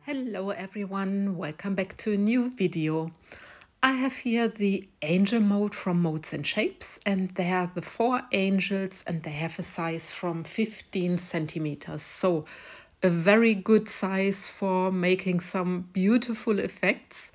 Hello everyone, welcome back to a new video. I have here the angel mold from MoldsandShapes, and they are the 4 angels and they have a size from 15 centimeters. So a very good size for making some beautiful effects.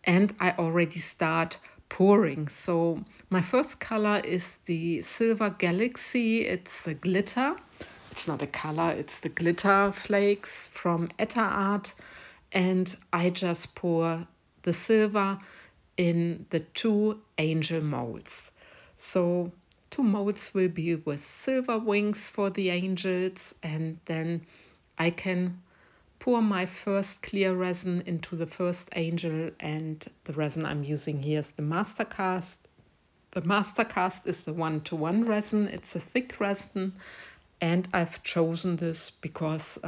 And I already start pouring. So my first color is the Silver Galaxy. It's the glitter. It's not a color, it's the glitter flakes from Etter. And I just pour the silver in the 2 angel molds. So 2 molds will be with silver wings for the angels, and then I can pour my first clear resin into the first angel, and the resin I'm using here is the Mastercast. The Mastercast is the 1-to-1 resin. It's a thick resin, and I've chosen this because,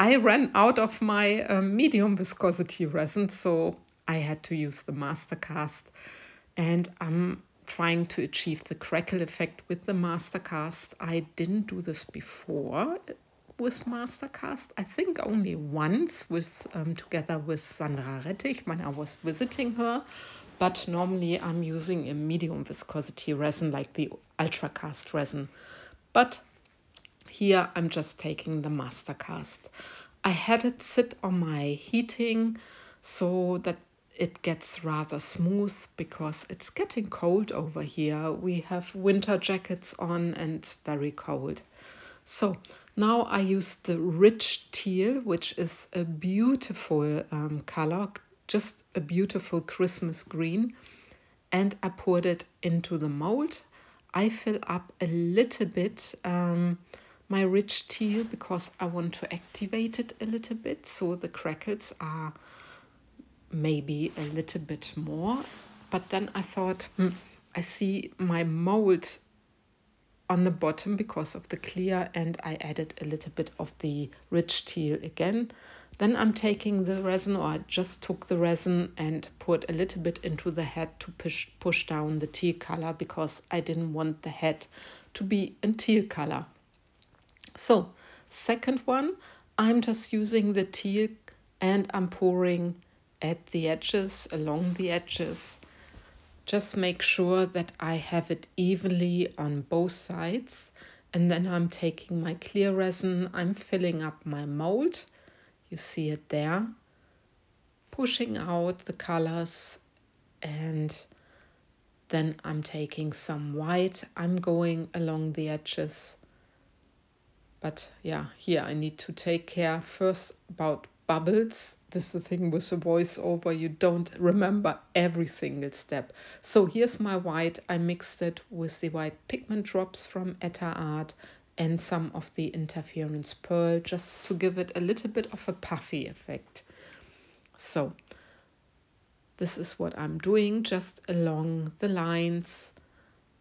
I ran out of my medium viscosity resin, so I had to use the Mastercast. And I'm trying to achieve the crackle effect with the Mastercast. I didn't do this before with Mastercast. I think only once with together with Sandra Rettich when I was visiting her. But normally I'm using a medium viscosity resin like the Ultracast resin. But here I'm just taking the Mastercast. I had it sit on my heating so that it gets rather smooth because it's getting cold over here. We have winter jackets on and it's very cold. So now I use the rich teal, which is a beautiful color, just a beautiful Christmas green. And I poured it into the mold. I fill up a little bit my rich teal because I want to activate it a little bit so the crackles are maybe a little bit more. But then I thought, I see my mold on the bottom because of the clear, and I added a little bit of the rich teal again. Then I'm taking the resin, or I just took the resin and poured a little bit into the head to push down the teal color because I didn't want the head to be in teal color. So, second one, I'm just using the teal and I'm pouring at the edges, along the edges. Just make sure that I have it evenly on both sides. And then I'm taking my clear resin, I'm filling up my mold. You see it there, pushing out the colors, and then I'm taking some white. I'm going along the edges. But yeah, here I need to take care first about bubbles. This is the thing with the voiceover, you don't remember every single step. So here's my white. I mixed it with the white pigment drops from Etter and some of the interference pearl just to give it a little bit of a puffy effect. So this is what I'm doing, just along the lines,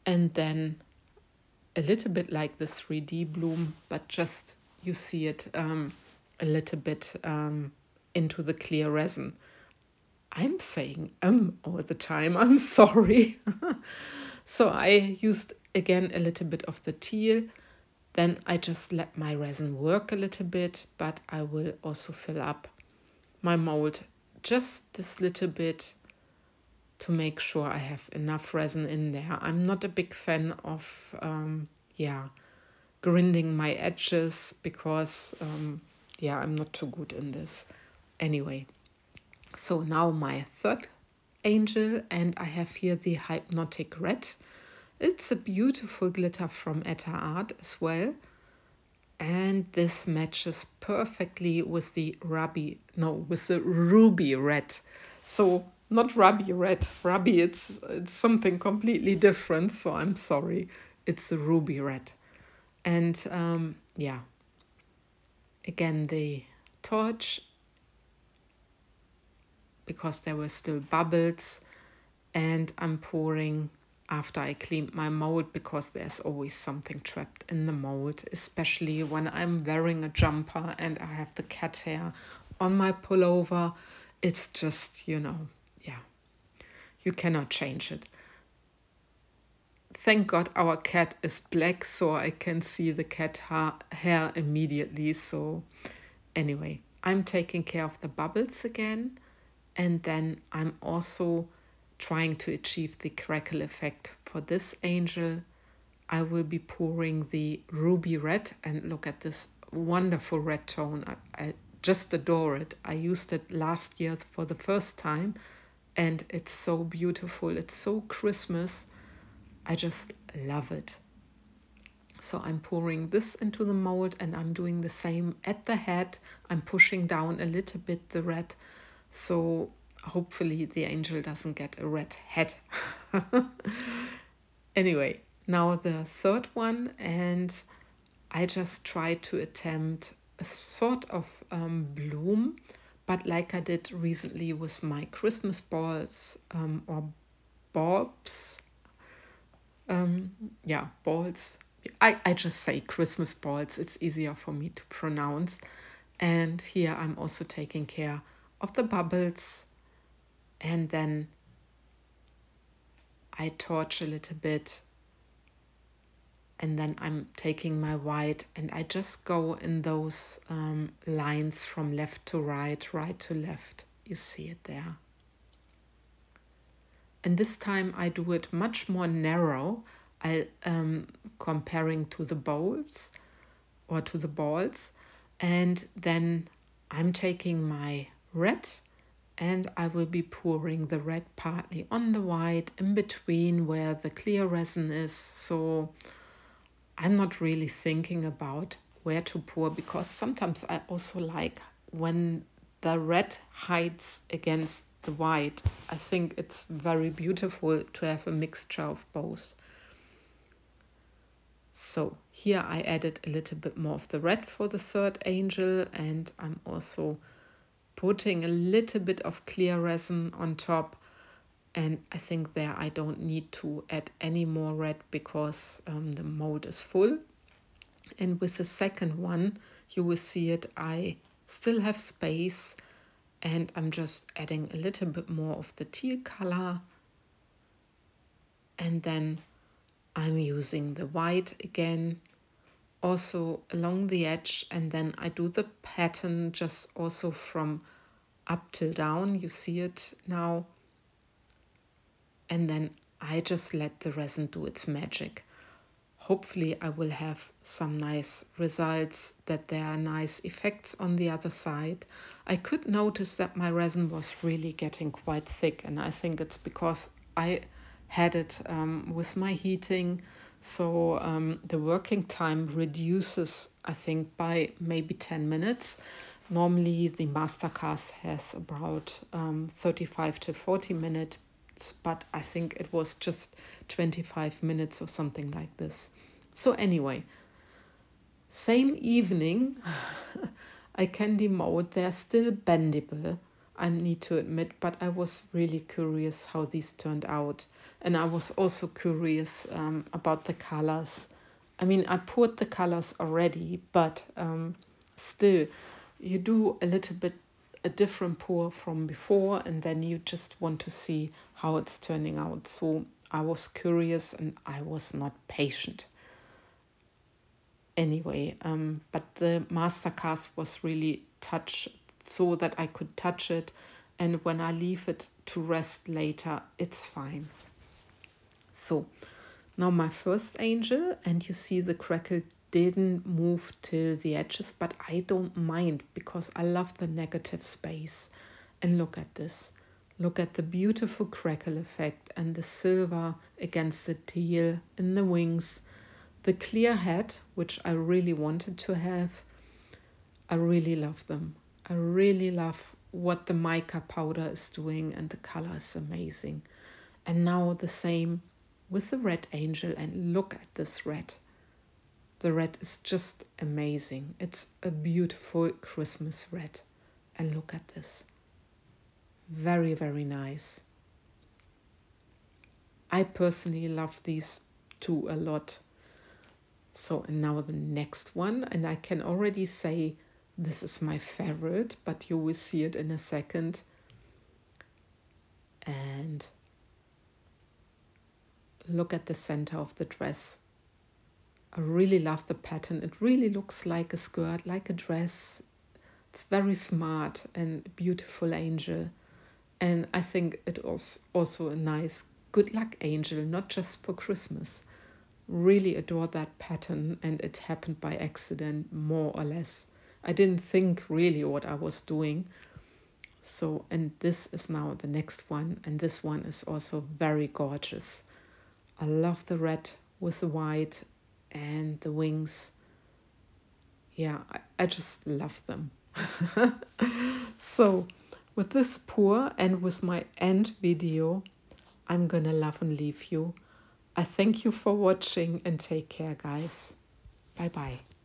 and then a little bit like the 3D bloom, but just you see it a little bit into the clear resin. I'm saying all the time, I'm sorry. So I used again a little bit of the teal. Then I just let my resin work a little bit, but I will also fill up my mold just this little bit to make sure I have enough resin in there. I'm not a big fan of, grinding my edges because, I'm not too good in this. Anyway, so now my third angel, and I have here the Hypnotic Red. It's a beautiful glitter from Etter as well. And this matches perfectly with the ruby red. So not ruby red. Ruby, it's something completely different. So I'm sorry. It's the ruby red. And again the torch, because there were still bubbles, and I'm pouring after I cleaned my mold because there's always something trapped in the mold, especially when I'm wearing a jumper and I have the cat hair on my pullover. It's just, you cannot change it. Thank God our cat is black, so I can see the cat hair immediately. So anyway, I'm taking care of the bubbles again, and then I'm also trying to achieve the crackle effect. For this angel, I will be pouring the ruby red, and look at this wonderful red tone. I just adore it. I used it last year for the first time, and it's so beautiful. It's so Christmas. I just love it. So I'm pouring this into the mold, and I'm doing the same at the head. I'm pushing down a little bit the red, so hopefully the angel doesn't get a red head. Anyway, now the third one, and I just try to attempt a sort of bloom, but like I did recently with my Christmas balls or bulbs. Yeah, balls. I just say Christmas balls. It's easier for me to pronounce. And here I'm also taking care of the bubbles. And then I torch a little bit. And then I'm taking my white and I just go in those lines from left to right, right to left. You see it there. And this time I do it much more narrow, comparing to the bowls or to the balls. And then I'm taking my red and I will be pouring the red partly on the white in between where the clear resin is. So I'm not really thinking about where to pour, because sometimes I also like when the red hides against the white. I think it's very beautiful to have a mixture of both. So here I added a little bit more of the red for the third angel, and I'm also putting a little bit of clear resin on top. And I think there I don't need to add any more red because the mold is full. And with the second one, you will see it, I still have space, and I'm just adding a little bit more of the teal color. And then I'm using the white again, also along the edge, and then I do the pattern just also from up till down. You see it now. And then I just let the resin do its magic. Hopefully I will have some nice results, that there are nice effects on the other side. I could notice that my resin was really getting quite thick, and I think it's because I had it with my heating. So the working time reduces, I think, by maybe 10 minutes. Normally the Mastercast has about 35 to 40 minutes, but I think it was just 25 minutes or something like this. So anyway, same evening, I can demold. They're still bendable, I need to admit, but I was really curious how these turned out. And I was also curious about the colors. I mean, I poured the colors already, but still, you do a little bit a different pour from before, and then you just want to see how it's turning out. So I was curious and I was not patient. Anyway, but the Mastercast was really touched so that I could touch it, and when I leave it to rest later, it's fine. So now my first angel, and you see the crackle didn't move till the edges, but I don't mind because I love the negative space. And look at this. Look at the beautiful crackle effect and the silver against the teal in the wings. The clear head, which I really wanted to have. I really love them. I really love what the mica powder is doing, and the color is amazing. And now the same with the red angel, and look at this red. The red is just amazing. It's a beautiful Christmas red. And look at this. Very, very nice. I personally love these two a lot. So, and now the next one, and I can already say this is my favorite, but you will see it in a second. And look at the center of the dress. I really love the pattern. It really looks like a skirt, like a dress. It's very smart and beautiful angel. And I think it was also a nice good luck angel, not just for Christmas. Really adore that pattern, and it happened by accident, more or less. I didn't think really what I was doing. So, and this is now the next one, and this one is also very gorgeous. I love the red with the white and the wings. Yeah, I just love them. So, with this pour and with my end video, I'm gonna love and leave you. I thank you for watching and take care, guys. Bye bye.